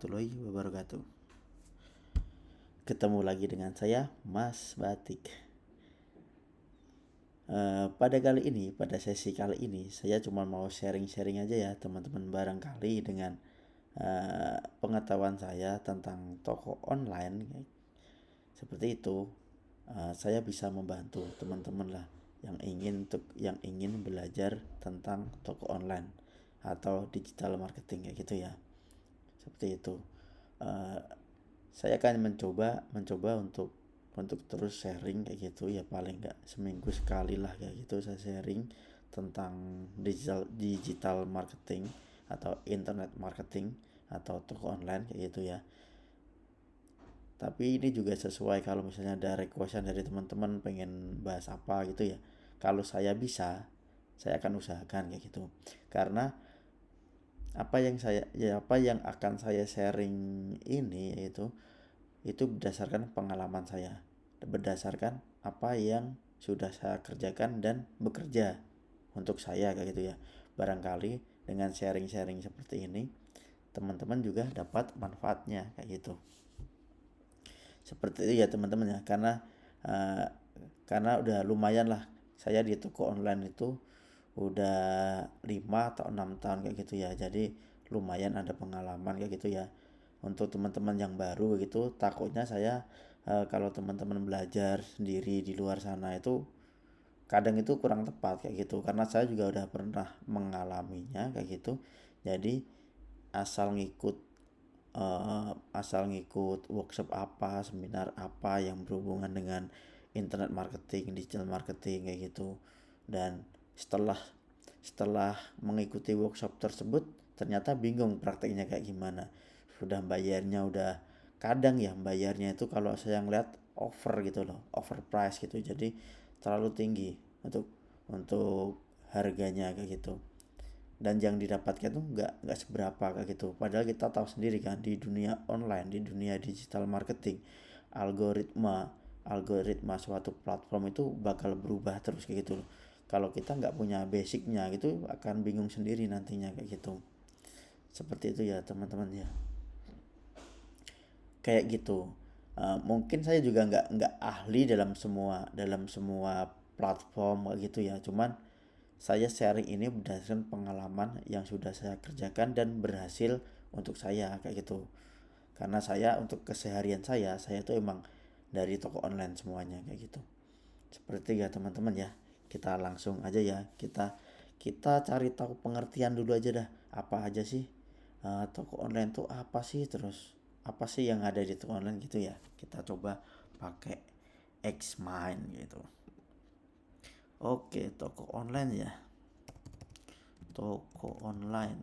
Warahmatullahi wabarakatuh. Ketemu lagi dengan saya, Mas Batik. Pada sesi kali ini, saya cuma mau sharing-sharing aja ya teman-teman, barangkali dengan pengetahuan saya tentang toko online seperti itu, saya bisa membantu teman-teman lah yang ingin belajar tentang toko online atau digital marketing kayak gitu ya. Seperti itu. Uh, saya akan mencoba untuk terus sharing kayak gitu ya, paling nggak seminggu sekali lah kayak gitu saya sharing tentang digital marketing atau internet marketing atau toko online kayak gitu ya. Tapi ini juga sesuai kalau misalnya ada requestan dari teman-teman pengen bahas apa gitu ya, kalau saya bisa, saya akan usahakan kayak gitu. Karena apa yang akan saya sharing ini itu berdasarkan pengalaman saya, berdasarkan apa yang sudah saya kerjakan dan bekerja untuk saya kayak gitu ya. Barangkali dengan sharing-sharing seperti ini teman-teman juga dapat manfaatnya kayak gitu. Seperti itu ya teman-teman ya, uh, karena udah lumayan lah saya di toko online itu udah 5 atau 6 tahun kayak gitu ya. Jadi lumayan ada pengalaman kayak gitu ya. Untuk teman-teman yang baru gitu, takutnya saya kalau teman-teman belajar sendiri di luar sana itu kadang itu kurang tepat kayak gitu, karena saya juga udah pernah mengalaminya kayak gitu. Jadi asal ngikut asal ngikut workshop apa, seminar apa yang berhubungan dengan internet marketing, digital marketing kayak gitu. Dan setelah setelah mengikuti workshop tersebut ternyata bingung prakteknya kayak gimana. Sudah bayarnya udah, kadang ya bayarnya itu kalau saya ngeliat over gitu loh, overprice gitu. Jadi terlalu tinggi untuk harganya kayak gitu, dan yang didapatkan tuh nggak seberapa kayak gitu. Padahal kita tahu sendiri kan, di dunia online, di dunia digital marketing, algoritma algoritma suatu platform itu bakal berubah terus kayak gitu. Kalau kita nggak punya basicnya gitu akan bingung sendiri nantinya kayak gitu. Seperti itu ya teman-teman ya, kayak gitu. Mungkin saya juga nggak ahli dalam semua platform kayak gitu ya, cuman saya sharing ini berdasarkan pengalaman yang sudah saya kerjakan dan berhasil untuk saya kayak gitu. Karena saya untuk keseharian saya tuh emang dari toko online semuanya kayak gitu. Seperti ya teman-teman ya. Kita langsung aja ya. Kita cari tahu pengertian dulu aja dah. Apa aja sih toko online tuh apa sih, terus apa sih yang ada di toko online gitu ya. Kita coba pakai Xmind gitu. Oke, toko online ya. Toko online.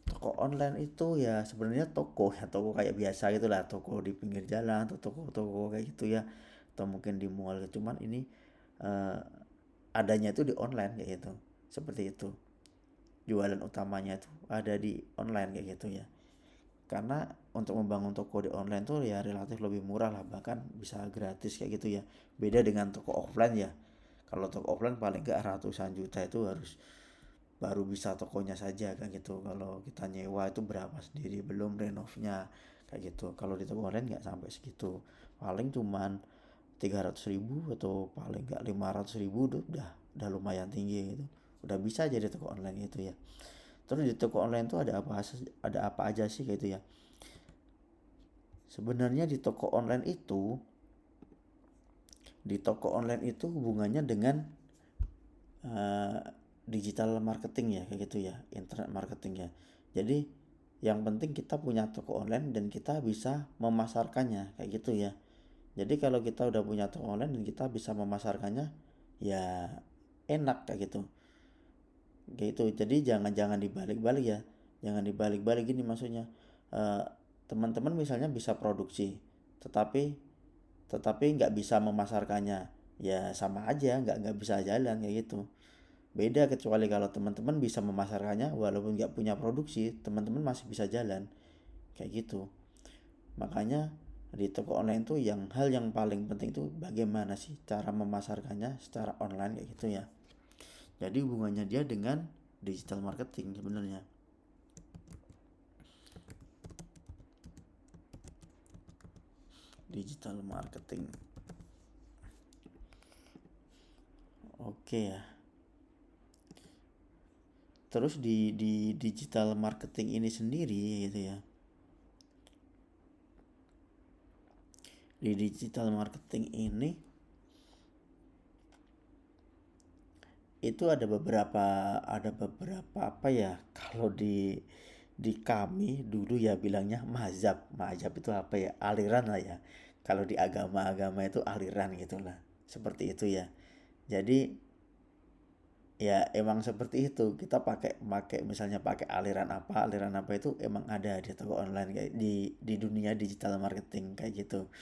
Toko online itu ya sebenarnya toko ya, toko kayak biasa gitulah, toko di pinggir jalan atau toko-toko kayak gitu ya, atau mungkin di mall. Cuman ini eh, adanya itu di online kayak gitu. Seperti itu. Jualan utamanya itu ada di online kayak gitu ya. Karena untuk membangun toko di online tuh ya relatif lebih murah lah, bahkan bisa gratis kayak gitu ya. Beda dengan toko offline ya. Kalau toko offline paling gak ratusan juta itu harus baru bisa tokonya saja kan gitu. Kalau kita nyewa itu berapa sendiri, belum renovnya kayak gitu. Kalau di toko online nggak sampai segitu, paling cuman 300.000 atau paling nggak 500.000 udah lumayan tinggi gitu, udah bisa jadi toko online gitu ya. Terus di toko online tuh ada apa aja sih gitu ya. Sebenarnya di toko online itu hubungannya dengan uh, digital marketing ya kayak gitu ya, internet marketing ya. Jadi yang penting kita punya toko online dan kita bisa memasarkannya kayak gitu ya. Jadi kalau kita udah punya toko online dan kita bisa memasarkannya, ya enak kayak gitu. Kayak gitu. Jadi jangan dibalik-balik ya. Jangan dibalik-balik gini maksudnya. Eh, Teman-teman misalnya bisa produksi, tetapi nggak bisa memasarkannya, ya sama aja nggak bisa jalan kayak gitu. Beda kecuali kalau teman-teman bisa memasarkannya walaupun nggak punya produksi, teman-teman masih bisa jalan kayak gitu. Makanya di toko online tuh hal yang paling penting tuh bagaimana sih cara memasarkannya secara online kayak gitu ya. Jadi hubungannya dia dengan digital marketing sebenarnya. Digital marketing. Oke ya. Terus di digital marketing ini sendiri gitu ya. Di digital marketing ini itu ada beberapa apa ya, kalau di kami dulu ya bilangnya mazhab. Mazhab itu apa ya, aliran lah ya. Kalau di agama-agama itu aliran gitulah, seperti itu ya. Jadi ya emang seperti itu, kita pakai pakai misalnya pakai aliran apa itu emang ada di toko online, kayak di dunia digital marketing kayak gitu.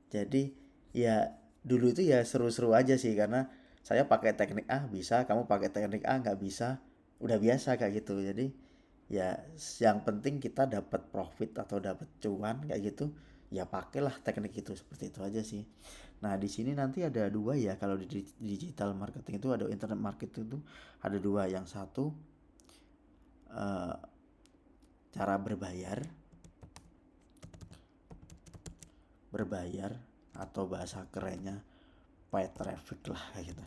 Jadi ya dulu itu ya seru-seru aja sih, karena saya pakai teknik A bisa, kamu pakai teknik A nggak bisa, udah biasa kayak gitu. Jadi ya yang penting kita dapat profit atau dapat cuan kayak gitu, ya pakailah teknik itu, seperti itu aja sih. Nah di sini nanti ada dua ya, kalau di digital marketing itu ada internet marketing itu ada dua. Yang satu eh, cara berbayar atau bahasa kerennya paid traffic lah kayak gitu.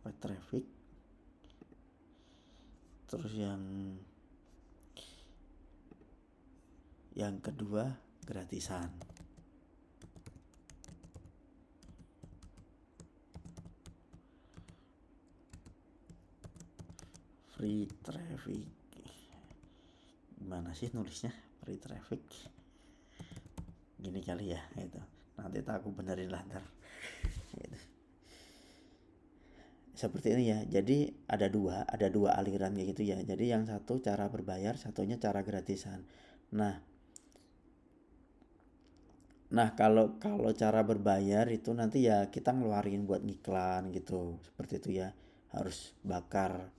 Paid traffic. Terus yang kedua gratisan. Free traffic. Gimana sih nulisnya? Free traffic. Gini kali ya itu. Nanti aku benerin lah ntar. Gitu. Seperti ini ya. Jadi ada dua aliran kayak gitu ya. Jadi yang satu cara berbayar, satunya cara gratisan. Nah, Nah, kalau kalau cara berbayar itu nanti ya kita ngeluarin buat ngiklan gitu. Seperti itu ya. Harus bakar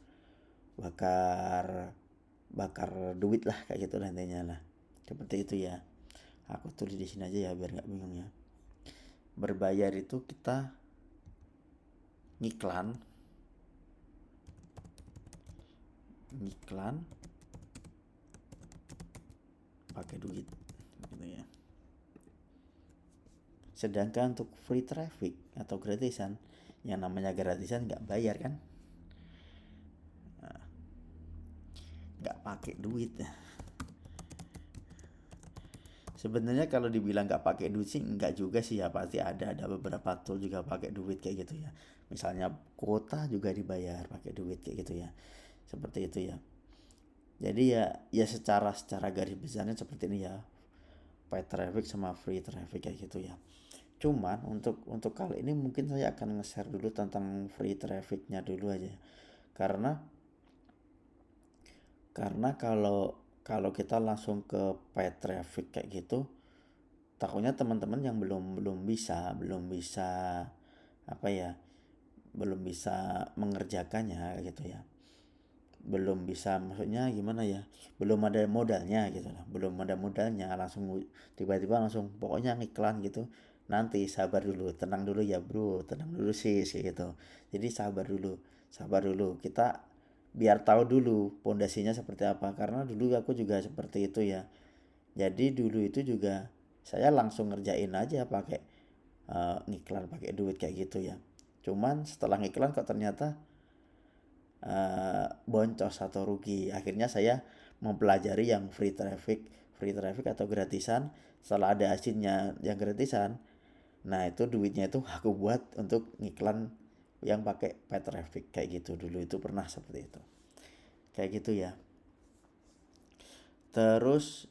bakar bakar duit lah kayak gitu nantinya lah. Seperti itu ya. Aku tulis di sini aja ya biar nggak bingung ya. Berbayar itu kita ngiklan, ngiklan pakai duit gitu ya. Sedangkan untuk free traffic atau gratisan, yang namanya gratisan nggak bayar kan, nggak pakai duit. Sebenarnya kalau dibilang nggak pakai duit sih nggak juga sih ya, pasti ada beberapa tool juga pakai duit kayak gitu ya. Misalnya kuota juga dibayar pakai duit kayak gitu ya. Seperti itu ya. Jadi ya secara garis besarnya seperti ini ya. Paid traffic sama free traffic kayak gitu ya. Cuman untuk kali ini mungkin saya akan nge-share dulu tentang free trafficnya dulu aja. Karena karena kalau kalau kita langsung ke paid traffic kayak gitu, takutnya teman-teman yang belum bisa apa ya, belum bisa mengerjakannya gitu ya, belum bisa, maksudnya gimana ya, belum ada modalnya gitu lah, belum ada modalnya langsung tiba-tiba langsung pokoknya ngiklan gitu. Nanti sabar dulu, tenang dulu ya bro, tenang dulu sih gitu. Jadi sabar dulu kita, biar tahu dulu pondasinya seperti apa, karena dulu aku juga seperti itu ya. Jadi dulu itu juga saya langsung ngerjain aja pakai ngiklan pakai duit kayak gitu ya. Cuman setelah ngiklan kok ternyata boncos atau rugi. Akhirnya saya mempelajari yang free traffic atau gratisan. Setelah ada hasilnya yang gratisan, nah itu duitnya itu aku buat untuk ngiklan yang pakai paid traffic kayak gitu. Dulu itu pernah seperti itu. Kayak gitu ya. Terus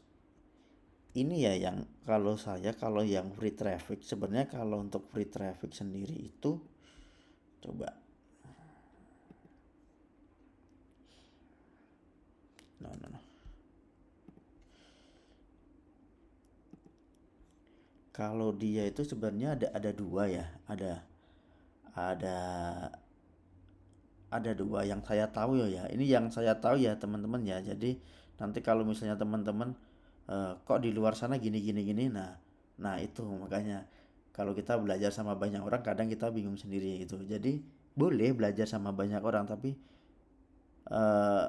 ini ya yang kalau yang free traffic sebenarnya, kalau untuk free traffic sendiri itu coba, no no no, kalau dia itu sebenarnya ada dua ya, ada ada dua yang saya tahu ya. Ini yang saya tahu ya teman-teman ya. Jadi nanti kalau misalnya teman-teman kok di luar sana gini gini gini, nah itu makanya kalau kita belajar sama banyak orang kadang kita bingung sendiri gitu. Jadi boleh belajar sama banyak orang, tapi eh,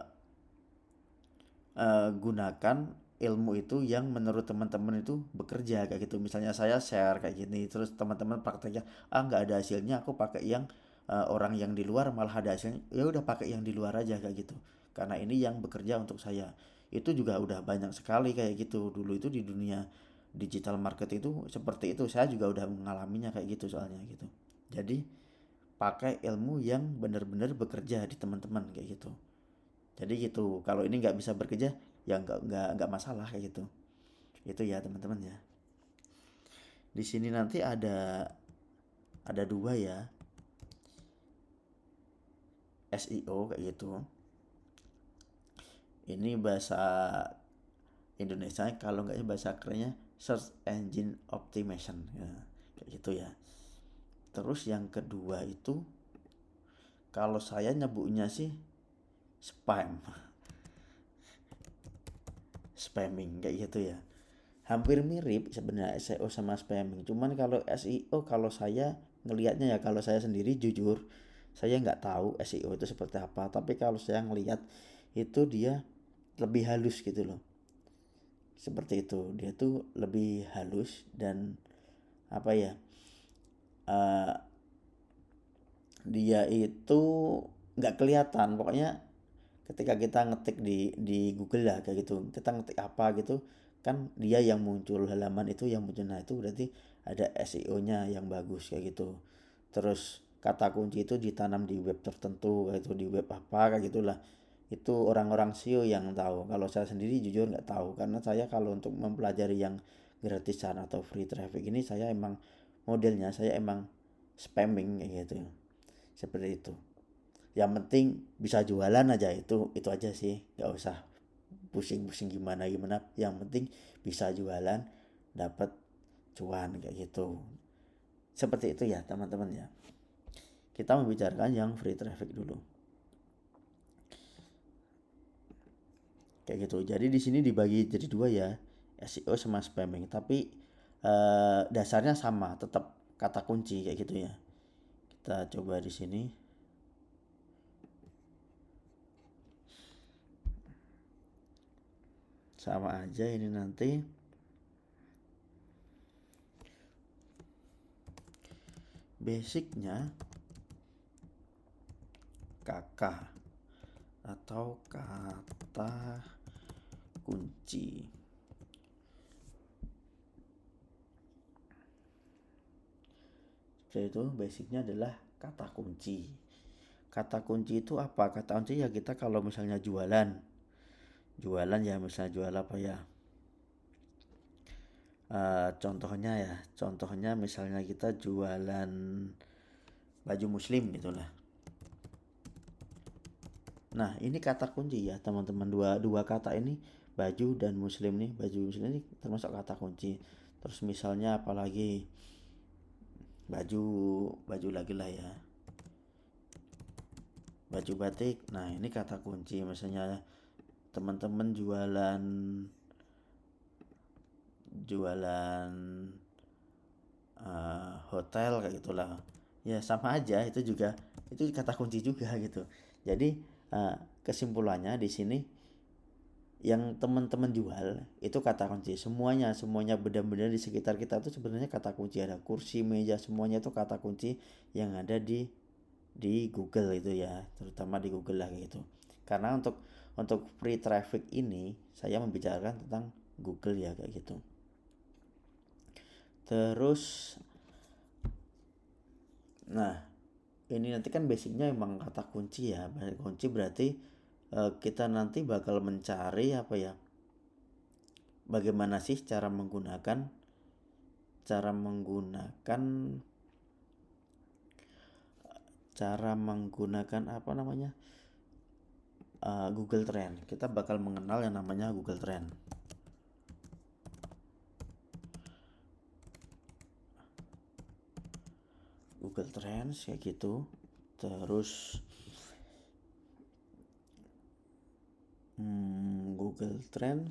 gunakan ilmu itu yang menurut teman-teman itu bekerja kayak gitu. Misalnya saya share kayak gini, terus teman-teman prakteknya nggak ada hasilnya, aku pakai yang orang yang di luar malah ada hasilnya, ya udah pakai yang di luar aja kayak gitu. Karena ini yang bekerja untuk saya. Itu juga udah banyak sekali kayak gitu. Dulu itu di dunia digital market itu seperti itu. Saya juga udah mengalaminya kayak gitu soalnya gitu. Jadi pakai ilmu yang benar-benar bekerja di teman-teman kayak gitu. Jadi gitu, kalau ini nggak bisa bekerja ya nggak masalah kayak gitu. Itu ya teman-teman ya. Di sini nanti ada dua ya, SEO kayak gitu. Ini bahasa Indonesia, kalau nggak bahasa kerennya Search Engine Optimization ya, kayak gitu ya. Terus yang kedua itu kalau saya nyebutnya sih spam, spamming kayak gitu ya. Hampir mirip sebenarnya SEO sama spamming. Cuman kalau SEO, kalau saya ngelihatnya ya, kalau saya sendiri jujur saya nggak tahu SEO itu seperti apa. Tapi kalau saya ngelihat itu dia lebih halus gitu loh. Seperti itu. Dia tuh lebih halus dan apa ya? eh, Dia itu nggak kelihatan. Pokoknya ketika kita ngetik di Google lah kayak gitu, kita ngetik apa gitu kan dia yang muncul, halaman itu yang muncul. Nah itu berarti ada SEO-nya yang bagus kayak gitu. Terus kata kunci itu ditanam di web tertentu kayak itu, di web apa kayak gitulah. Itu orang-orang SEO yang tahu. Kalau saya sendiri jujur nggak tahu, karena saya kalau untuk mempelajari yang gratisan atau free traffic ini saya emang modelnya saya emang spamming kayak gitu, seperti itu. Yang penting bisa jualan aja, itu aja sih, nggak usah pusing-pusing gimana gimana. Yang penting bisa jualan, dapat cuan kayak gitu. Seperti itu ya teman-teman ya. Kita membicarakan yang free traffic dulu kayak gitu. Jadi di sini dibagi jadi dua ya, SEO sama spamming, tapi dasarnya sama, tetap kata kunci kayak gitu ya. Kita coba di sini sama aja ini nanti. Basicnya KK atau kata kunci. Jadi itu basicnya adalah kata kunci. Kata kunci itu apa? Kata kunci ya kita kalau misalnya jualan. Jualan ya misalnya jual apa ya? Contohnya misalnya kita jualan baju muslim gitulah. Nah ini kata kunci ya teman-teman, dua kata ini, baju dan muslim nih, baju muslim ini termasuk kata kunci. Terus misalnya apalagi, baju baju lagi lah ya, baju batik. Nah ini kata kunci. Misalnya teman-teman jualan hotel kayak gitulah, ya sama aja, itu juga itu kata kunci juga gitu. Jadi kesimpulannya di sini yang teman-teman jual itu kata kunci semuanya. Semuanya benda-benda di sekitar kita itu sebenarnya kata kunci. Ada kursi, meja, semuanya itu kata kunci yang ada di Google itu ya, terutama di Google lah gitu. Karena untuk free traffic ini saya membicarakan tentang Google ya kayak gitu. Terus nah ini nanti kan basicnya emang kata kunci ya. Kata kunci berarti kita nanti bakal mencari apa ya, bagaimana sih cara menggunakan apa namanya, Google Trend. Kita bakal mengenal yang namanya Google Trend. Google Trends kayak gitu. Terus Google Trend,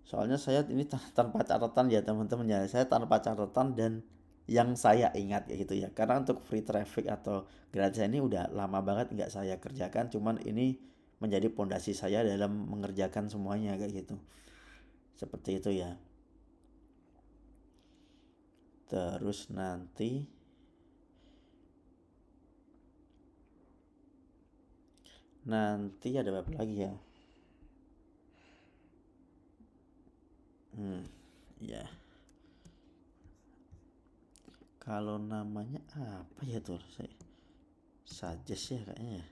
soalnya saya ini tanpa catatan ya teman-teman ya, saya tanpa catatan dan yang saya ingat kayak gitu ya. Karena untuk free traffic atau gratis ini udah lama banget nggak saya kerjakan, cuman ini menjadi pondasi saya dalam mengerjakan semuanya kayak gitu. Seperti itu ya. Terus nanti ada apa lagi ya? Ya. Kalau namanya apa ya tuh? Saya suggest ya kayaknya ya.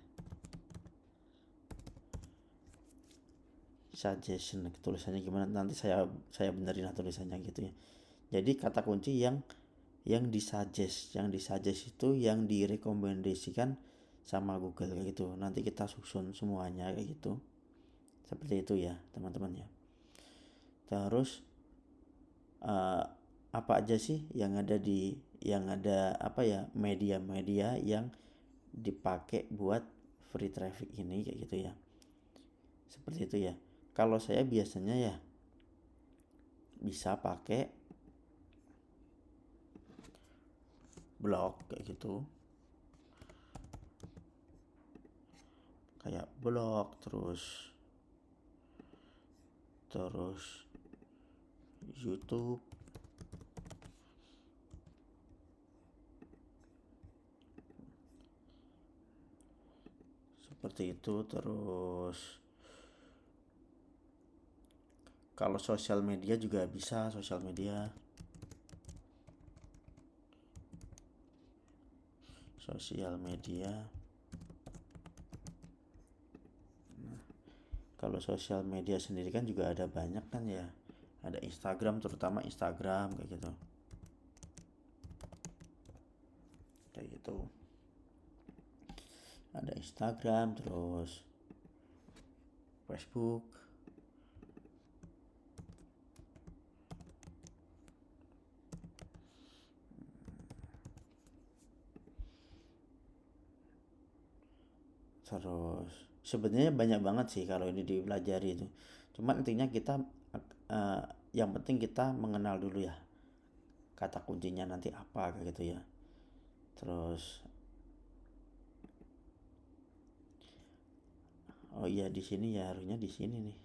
Suggestion tulisannya gimana, nanti saya benerin lah tulisannya gitu ya. Jadi kata kunci yang disuggest itu yang direkomendasikan sama Google kayak gitu. Nanti kita susun semuanya kayak gitu. Seperti itu ya teman-teman ya. Terus apa aja sih yang ada apa ya, media-media yang dipakai buat free traffic ini kayak gitu ya. Seperti itu ya. Kalau saya biasanya ya bisa pakai blog kayak gitu. Kayak blog terus YouTube, seperti itu. Terus kalau sosial media juga bisa, sosial media. Nah, kalau sosial media sendiri kan juga ada banyak kan ya. Ada Instagram, terutama Instagram kayak gitu. Kayak gitu. Ada Instagram, terus Facebook. Terus sebenarnya banyak banget sih kalau ini dipelajari itu. Cuma intinya kita yang penting kita mengenal dulu ya kata kuncinya nanti apa kayak gitu ya. Terus oh iya, di sini ya, harusnya di sini nih.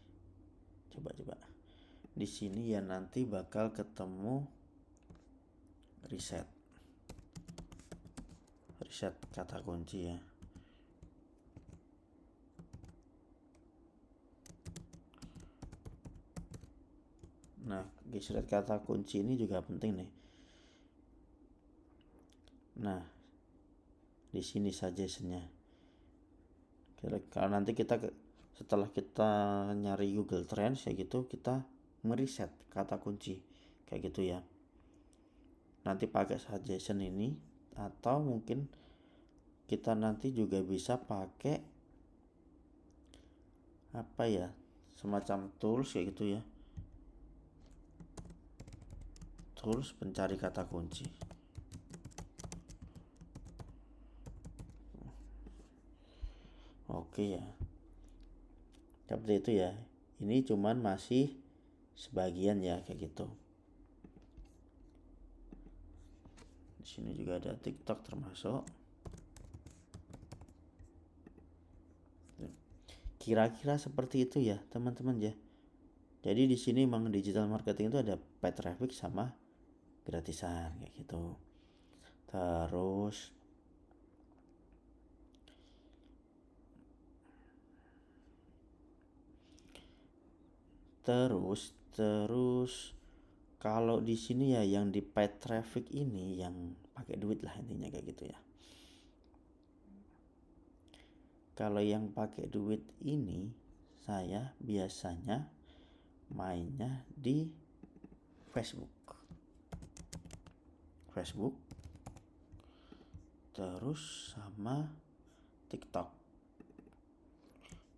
Coba. Di sini ya nanti bakal ketemu riset kata kunci ya. Nah, riset kata kunci ini juga penting nih. Nah, di sini suggestionnya. Kalau nanti setelah kita nyari Google Trends kayak gitu, kita meriset kata kunci kayak gitu ya. Nanti pakai suggestion ini, atau mungkin kita nanti juga bisa pakai apa ya, semacam tools kayak gitu ya. Tools pencari kata kunci. Oke ya. Seperti itu ya. Ini cuman masih sebagian ya kayak gitu. Di sini juga ada TikTok termasuk. Kira-kira seperti itu ya, teman-teman ya. Jadi di sini memang digital marketing itu ada paid traffic sama gratisan kayak gitu. Terus kalau di sini ya yang di paid traffic ini yang pakai duit lah intinya kayak gitu ya. Kalau yang pakai duit ini saya biasanya mainnya di Facebook terus sama TikTok.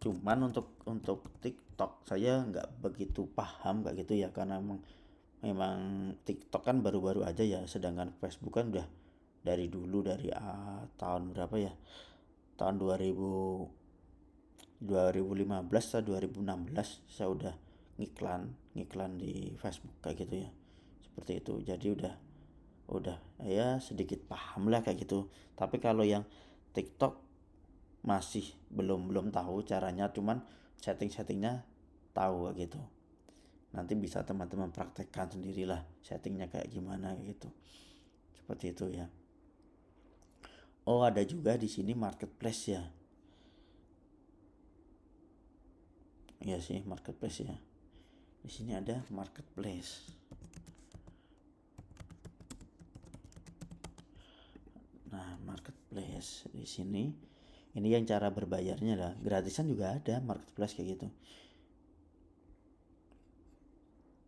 Cuman untuk TikTok saya nggak begitu paham kayak gitu ya, karena memang TikTok kan baru-baru aja ya, sedangkan Facebook kan udah dari dulu, dari tahun berapa ya, tahun 2015 atau 2016 saya udah ngiklan di Facebook kayak gitu ya. Seperti itu, jadi udah ya sedikit paham lah kayak gitu. Tapi kalau yang TikTok masih belum tahu caranya, cuman settingnya tahu gitu. Nanti bisa teman-teman praktekkan sendirilah settingnya kayak gimana gitu. Seperti itu ya. Oh, ada juga di sini marketplace ya. Iya sih, marketplace ya. Di sini ada marketplace. Nah, marketplace di sini ini yang cara berbayarnya lah. Gratisan juga ada marketplace kayak gitu.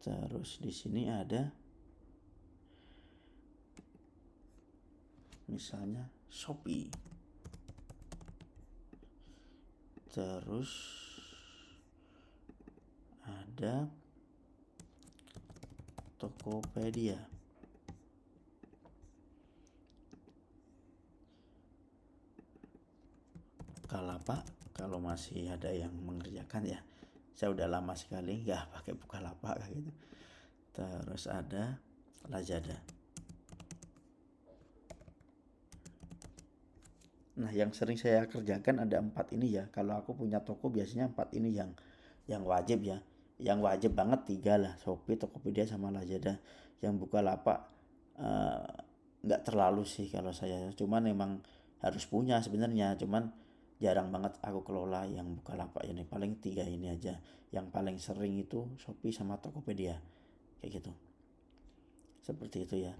Terus di sini ada misalnya Shopee. Terus ada Tokopedia. Bukalapak kalau masih ada yang mengerjakan ya. Saya udah lama sekali nggak pakai Bukalapak kayak gitu. Terus ada Lazada. Nah, yang sering saya kerjakan ada 4 ini ya. Kalau aku punya toko biasanya 4 ini yang wajib ya. Yang wajib banget 3 lah, Shopee, Tokopedia sama Lazada. Yang Bukalapak eh, nggak terlalu sih kalau saya. Cuman memang harus punya sebenarnya. Cuman jarang banget aku kelola yang Bukalapak ini. Paling 3 ini aja. Yang paling sering itu Shopee sama Tokopedia. Kayak gitu. Seperti itu ya.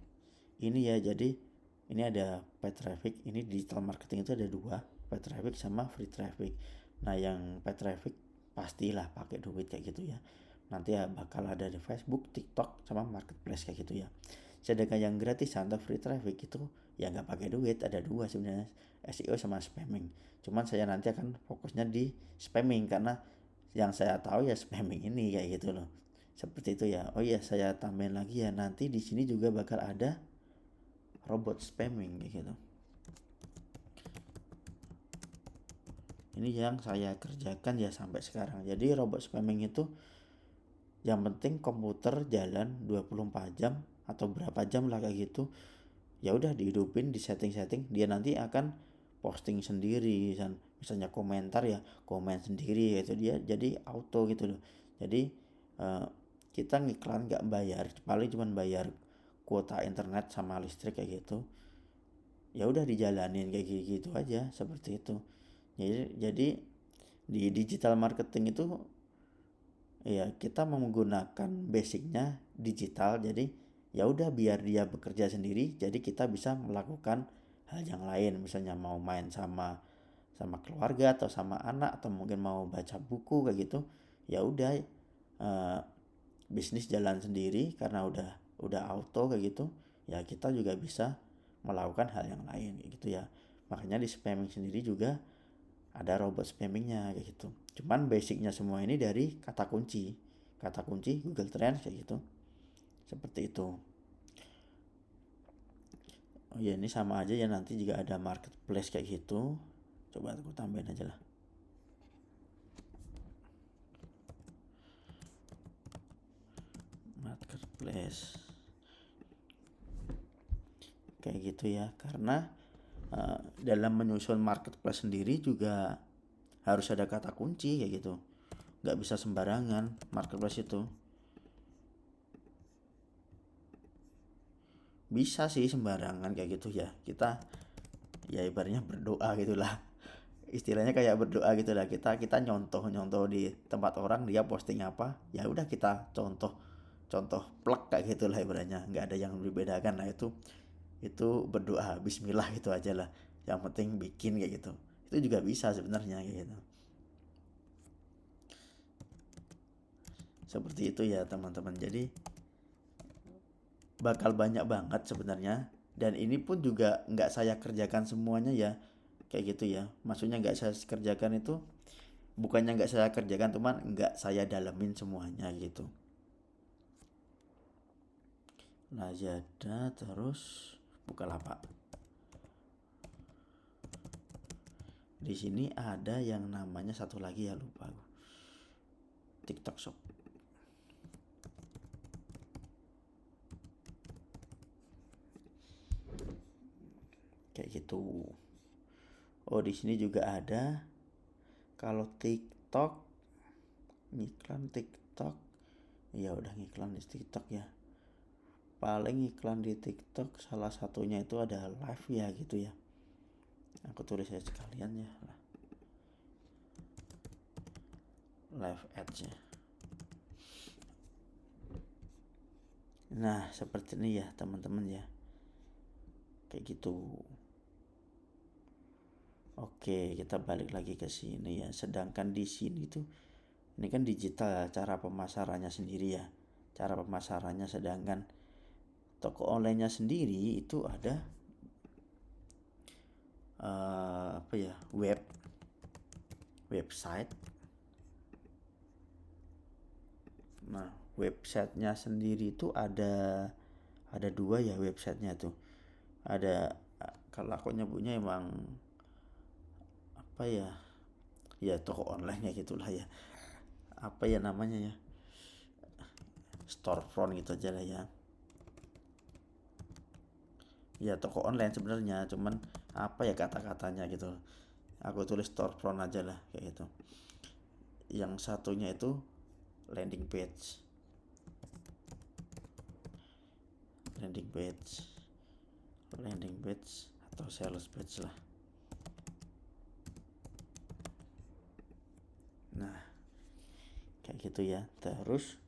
Ini ya, jadi ini ada paid traffic. Ini digital marketing itu ada 2, paid traffic sama free traffic. Nah, yang paid traffic pastilah pakai duit kayak gitu ya. Nanti ya bakal ada di Facebook, TikTok sama marketplace kayak gitu ya. Sedangkan yang gratis atau free traffic itu ya nggak pakai duit, ada 2 sebenarnya, SEO sama spamming. Cuman saya nanti akan fokusnya di spamming karena yang saya tahu ya spamming ini kayak gitu loh. Seperti itu ya. Oh iya, saya tambahin lagi ya, nanti di sini juga bakal ada robot spamming kayak gitu. Ini yang saya kerjakan ya sampai sekarang. Jadi robot spamming itu yang penting komputer jalan 24 jam atau berapa jam lah kayak gitu. Ya udah dihidupin, di setting-setting, dia nanti akan posting sendiri. Misalnya komentar ya komen sendiri, itu dia jadi auto gitu loh. Jadi eh, kita ngiklan nggak bayar, paling cuma bayar kuota internet sama listrik kayak gitu. Ya udah dijalanin kayak gitu aja, seperti itu. Jadi di digital marketing itu ya kita menggunakan basicnya digital, jadi ya udah biar dia bekerja sendiri, jadi kita bisa melakukan hal yang lain, misalnya mau main sama sama keluarga atau sama anak atau mungkin mau baca buku kayak gitu. Ya udah eh, bisnis jalan sendiri karena udah auto kayak gitu. Ya kita juga bisa melakukan hal yang lain kayak gitu ya. Makanya di spamming sendiri juga ada robot spammingnya kayak gitu. Cuman basicnya semua ini dari kata kunci Google Trends kayak gitu, seperti itu. Oh ya, ini sama aja ya, nanti juga ada marketplace kayak gitu. Coba aku tambahin aja lah, marketplace kayak gitu ya. Karena dalam menyusun marketplace sendiri juga harus ada kata kunci kayak gitu, nggak bisa sembarangan marketplace itu. Bisa sih sembarangan kayak gitu ya, kita ya ibaratnya berdoa gitulah, istilahnya kayak berdoa gitulah. Kita nyontoh nyontoh di tempat orang, dia posting apa ya udah kita contoh contoh plek kayak gitulah ibaratnya, nggak ada yang dibedakan. Nah, itu berdoa bismillah gitu aja lah, yang penting bikin kayak gitu. Itu juga bisa sebenarnya kayak gitu. Seperti itu ya teman-teman. Jadi bakal banyak banget sebenarnya, dan ini pun juga nggak saya kerjakan semuanya ya kayak gitu ya. Maksudnya nggak saya kerjakan itu bukannya nggak saya kerjakan, cuman nggak saya dalemin semuanya gitu. Lazada terus Bukalapak. Di sini ada yang namanya satu lagi ya, lupa aku, TikTok Shop kayak gitu. Oh, di sini juga ada. Kalau TikTok, iklan TikTok, ya udah ngiklan di TikTok ya. Paling iklan di TikTok salah satunya itu ada live ya gitu ya. Aku tulis aja sekalian ya, live ads ya. Nah, seperti ini ya teman-teman ya. Kayak gitu. Oke, kita balik lagi ke sini ya. Sedangkan di sini tuh ini kan digital cara pemasarannya sendiri ya. Cara pemasarannya, sedangkan toko online-nya sendiri itu ada apa ya? Website. Nah, websitenya sendiri itu ada dua ya websitenya tuh. Ada, kalau aku nyebutnya emang apa ya? Ya toko online ya gitulah ya. Apa ya namanya ya? Storefront gitu aja lah ya. Ya toko online sebenarnya, cuman apa ya kata-katanya gitu. Aku tulis storefront aja lah kayak gitu. Yang satunya itu landing page. Landing page. Landing page atau sales page lah. Nah, kayak gitu ya. Terus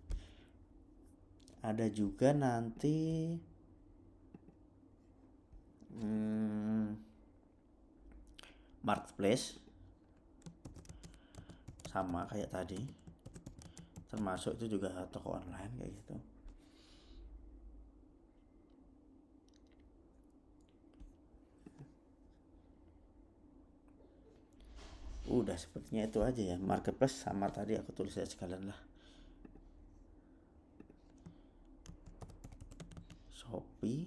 ada juga nanti marketplace, sama kayak tadi, termasuk itu juga toko online kayak gitu. Udah sepertinya itu aja ya, marketplace sama tadi aku tulis aja sekalian lah. Shopee,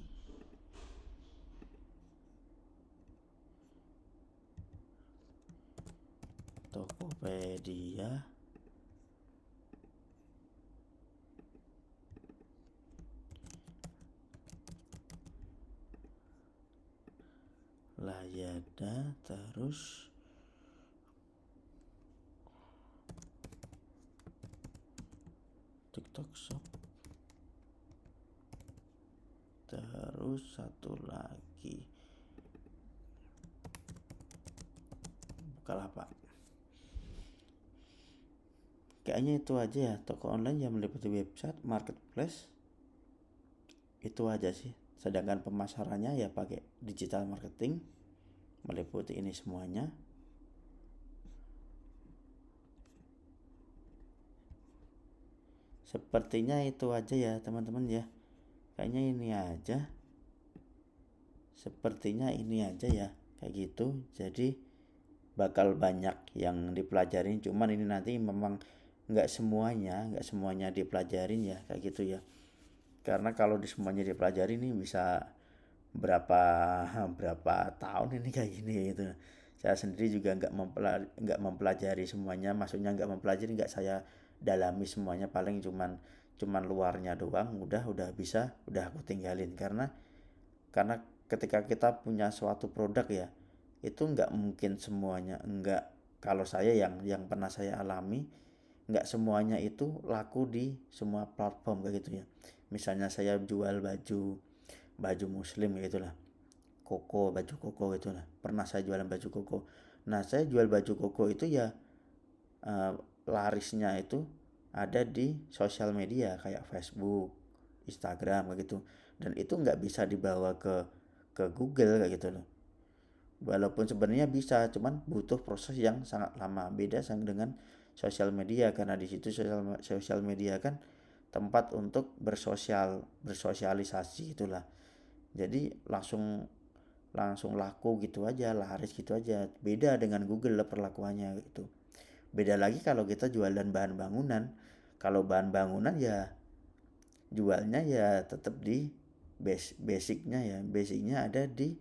Tokopedia, Lazada, terus TikTok Shop, terus satu lagi Bukalapak. Kayaknya itu aja ya, toko online yang meliputi website, marketplace, itu aja sih. Sedangkan pemasarannya ya pakai digital marketing, meliputi ini semuanya. Sepertinya itu aja ya teman-teman ya. Kayaknya ini aja. Sepertinya ini aja ya, kayak gitu. Jadi bakal banyak yang dipelajarin, cuman ini nanti memang nggak semuanya dipelajarin ya kayak gitu ya. Karena kalau di semuanya dipelajari ini bisa berapa berapa tahun ini kayak gini gitu. Saya sendiri juga nggak mempelajari semuanya, maksudnya nggak mempelajari, nggak saya dalami semuanya, paling cuman luarnya doang, udah bisa, udah aku tinggalin. Karena ketika kita punya suatu produk ya, itu nggak mungkin semuanya, nggak, kalau saya yang pernah saya alami, nggak semuanya itu laku di semua platform kayak gitu ya. Misalnya saya jual baju muslim kayak gitulah, baju koko gitulah, pernah saya jualan baju koko. Nah, saya jual baju koko itu ya, eh, larisnya itu ada di sosial media kayak Facebook, Instagram kayak gitu, dan itu nggak bisa dibawa ke Google kayak gitu loh. Walaupun sebenarnya bisa, cuman butuh proses yang sangat lama. Beda sama dengan sosial media, karena di situ sosial media kan tempat untuk bersosialisasi itulah. Jadi langsung langsung laku gitu aja, laris gitu aja. Beda dengan Google lah perlakuannya gitu. Beda lagi kalau kita jualan bahan bangunan. Kalau bahan bangunan ya jualnya ya tetap di basicnya ada di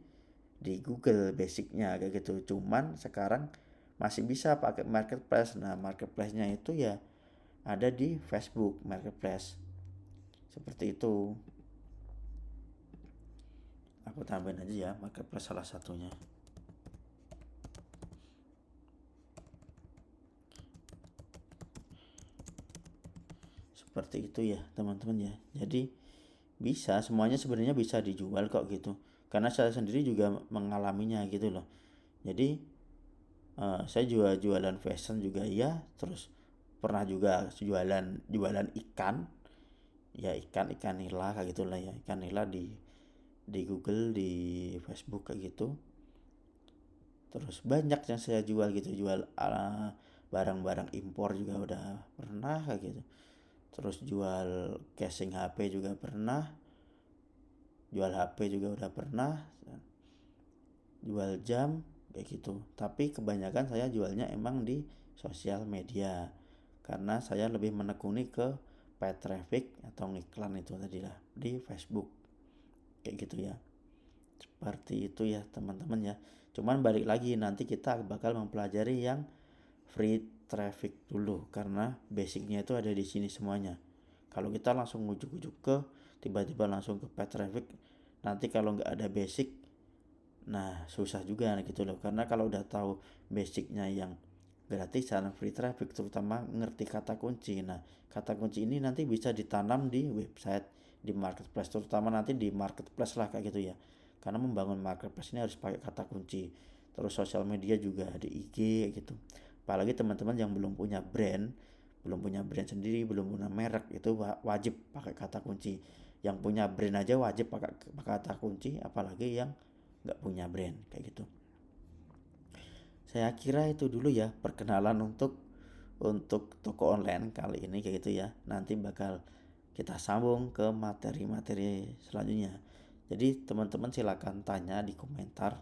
Google, basicnya kayak gitu. Cuman sekarang masih bisa pakai marketplace. Nah, marketplace-nya itu ya ada di Facebook marketplace, seperti itu. Aku tambahin aja ya, marketplace salah satunya. seperti itu ya teman-teman ya. Jadi bisa, semuanya sebenarnya bisa dijual kok gitu, karena saya sendiri juga mengalaminya gitu loh. Jadi saya juga jualan fashion juga ya, terus pernah juga jualan jualan ikan ya, ikan nila kayak gitulah ya, ikan nila di Google, di Facebook kayak gitu. Terus banyak yang saya jual gitu, jual barang-barang impor juga udah pernah kayak gitu. Terus jual casing HP juga pernah, jual HP juga udah pernah, jual jam kayak gitu. Tapi kebanyakan saya jualnya emang di sosial media, karena saya lebih menekuni ke paid traffic atau iklan itu tadi lah di Facebook kayak gitu ya. Seperti itu ya teman-teman ya. Cuman balik lagi, nanti kita bakal mempelajari yang free traffic dulu, karena basicnya itu ada di sini semuanya. Kalau kita langsung ujuk-ujuk ke tiba-tiba langsung ke paid traffic, nanti kalau nggak ada basic, nah susah juga gitu loh. Karena kalau udah tahu basicnya yang gratisan free traffic, terutama ngerti kata kunci, nah kata kunci ini nanti bisa ditanam di website, di marketplace, terutama nanti di marketplace lah kayak gitu ya. Karena membangun marketplace ini harus pakai kata kunci. Terus sosial media juga di IG gitu. Apalagi teman-teman yang belum punya brand sendiri, belum punya merek, itu wajib pakai kata kunci. Yang punya brand aja wajib pakai kata kunci, apalagi yang nggak punya brand kayak gitu. Saya kira itu dulu ya perkenalan untuk toko online kali ini kayak gitu ya. Nanti bakal kita sambung ke materi-materi selanjutnya. Jadi teman-teman silakan tanya di komentar.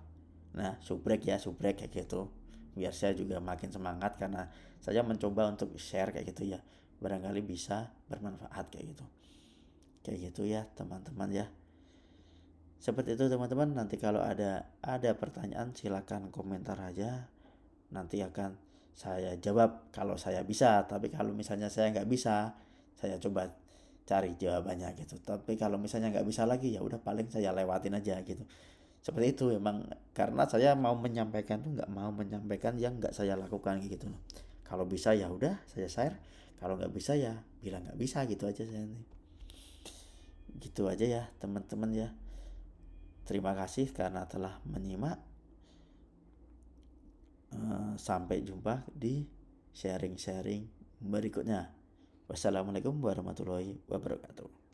Nah, subrek kayak gitu. Biar saya juga makin semangat, karena saya mencoba untuk share kayak gitu ya. Barangkali bisa bermanfaat kayak gitu. Kayak gitu ya teman-teman ya. Seperti itu teman-teman, nanti kalau ada pertanyaan silakan komentar aja. Nanti akan saya jawab kalau saya bisa, tapi kalau misalnya saya nggak bisa, saya coba cari jawabannya gitu. Tapi kalau misalnya nggak bisa lagi, ya udah paling saya lewatin aja gitu. Seperti itu emang, karena saya mau menyampaikan tuh nggak mau menyampaikan yang nggak saya lakukan gitu. Kalau bisa ya udah saya share, kalau nggak bisa ya bilang nggak bisa gitu aja saya nih. Gitu aja ya teman-teman ya. Terima kasih karena telah menyimak. Sampai jumpa di sharing-sharing berikutnya. Wassalamualaikum warahmatullahi wabarakatuh.